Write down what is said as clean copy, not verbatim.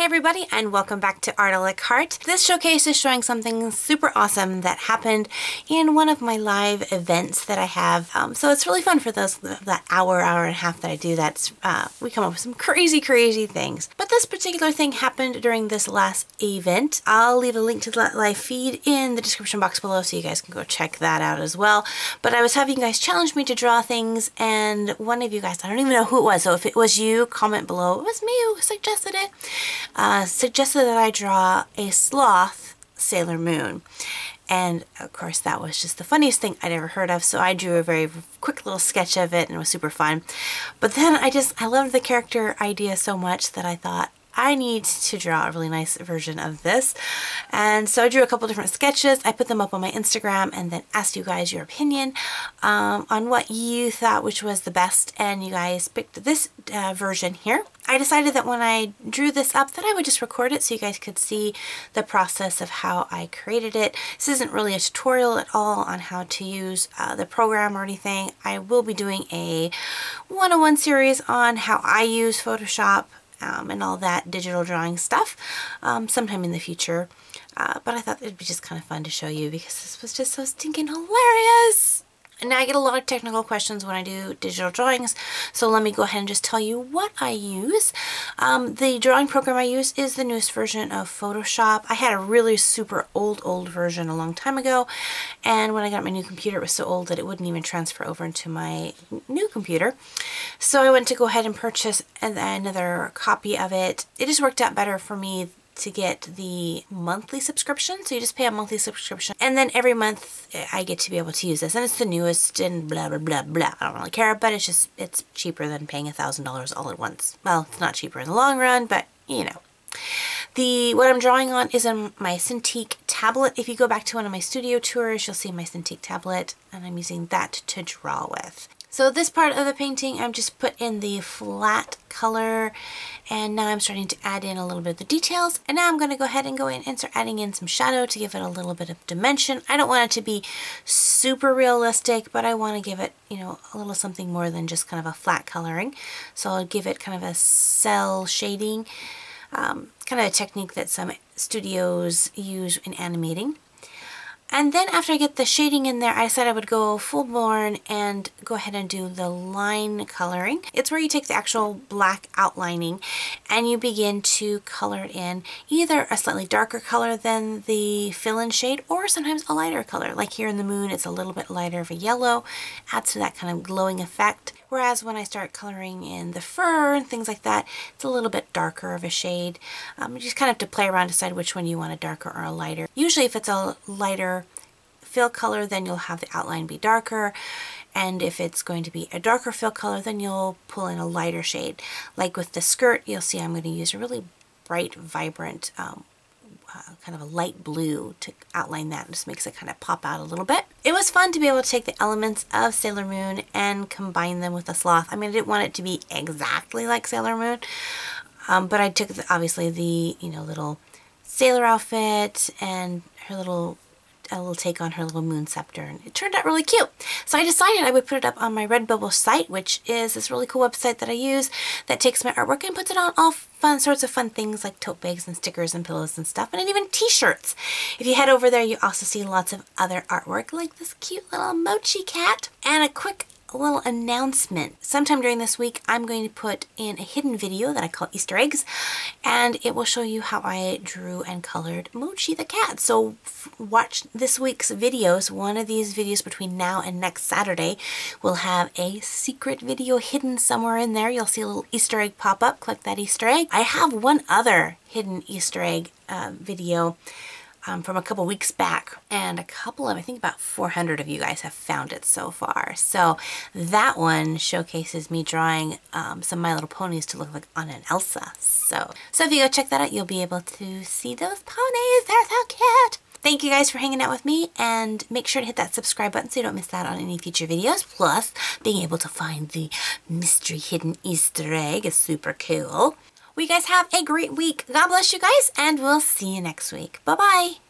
everybody, and welcome back to Art a la Carte. This showcase is showing something super awesome that happened in one of my live events that I have. So it's really fun for that hour and a half that I do. We come up with some crazy things. But this particular thing happened during this last event. I'll leave a link to that live feed in the description box below so you guys can go check that out as well. But I was having you guys challenge me to draw things, and one of you guys, I don't even know who it was, so if it was you, comment below. It was me who suggested it. Suggested that I draw a sloth Sailor Moon. And of course that was just the funniest thing I'd ever heard of, so I drew a very quick little sketch of it and it was super fun. But then I loved the character idea so much that I thought, I need to draw a really nice version of this. And so I drew a couple different sketches. I put them up on my Instagram and then asked you guys your opinion on what you thought which was the best, and you guys picked this version here. I decided that when I drew this up that I would just record it so you guys could see the process of how I created it. This isn't really a tutorial at all on how to use the program or anything. I will be doing a 101 series on how I use Photoshop and all that digital drawing stuff sometime in the future. But I thought it'd be just kind of fun to show you because this was just so stinking hilarious. And now I get a lot of technical questions when I do digital drawings, so let me go ahead and just tell you what I use. The drawing program I use is the newest version of Photoshop. I had a really super old version a long time ago, and when I got my new computer it was so old that it wouldn't even transfer over into my new computer. So I went to go ahead and purchase another copy of it. It just worked out better for me to get the monthly subscription. So you just pay a monthly subscription and then every month I get to be able to use this, and it's the newest and blah blah blah. I don't really care, but it's cheaper than paying $1,000 all at once. Well, it's not cheaper in the long run, but you know. What I'm drawing on is on my Cintiq tablet. If you go back to one of my studio tours, you'll see my Cintiq tablet, and I'm using that to draw with. So this part of the painting I've just put in the flat color, and now I'm starting to add in a little bit of the details, and now I'm going to go ahead and start adding in some shadow to give it a little bit of dimension. I don't want it to be super realistic, but I want to give it, you know, a little something more than just kind of a flat coloring. So I'll give it kind of a cell shading, kind of a technique that some studios use in animating. And then after I get the shading in there, I decided I would go full born and go ahead and do the line coloring. It's where you take the actual black outlining and you begin to color it in either a slightly darker color than the fill-in shade or sometimes a lighter color. Like here in the moon, it's a little bit lighter of a yellow, adds to that kind of glowing effect. Whereas when I start coloring in the fur and things like that, it's a little bit darker of a shade. You just kind of have to play around, decide which one you want, a darker or a lighter. Usually if it's a lighter fill color, then you'll have the outline be darker. And if it's going to be a darker fill color, then you'll pull in a lighter shade. Like with the skirt, you'll see I'm going to use a really bright, vibrant, kind of a light blue to outline that. It just makes it kind of pop out a little bit. It was fun to be able to take the elements of Sailor Moon and combine them with the sloth. I mean, I didn't want it to be exactly like Sailor Moon, but I took obviously the, you know, little sailor outfit and her little take on her little moon scepter, and it turned out really cute. So I decided I would put it up on my Redbubble site, which is this really cool website that I use that takes my artwork and puts it on all sorts of fun things like tote bags and stickers and pillows and stuff, and even t-shirts. If you head over there, you also see lots of other artwork like this cute little mochi cat. And a quick little announcement. Sometime during this week, I'm going to put in a hidden video that I call Easter eggs, and it will show you how I drew and colored Mochi the cat. So watch this week's videos. One of these videos between now and next Saturday will have a secret video hidden somewhere in there. You'll see a little Easter egg pop up. Click that Easter egg. I have one other hidden Easter egg video from a couple weeks back, and I think about 400 of you guys have found it so far. So that one showcases me drawing some My Little Ponies to look like Anna and Elsa. So if you go check that out, you'll be able to see those ponies. They're so cute. Thank you guys for hanging out with me, and make sure to hit that subscribe button so you don't miss out on any future videos. Plus, being able to find the mystery hidden Easter egg is super cool. Well, you guys have a great week. God bless you guys, and we'll see you next week. Bye-bye.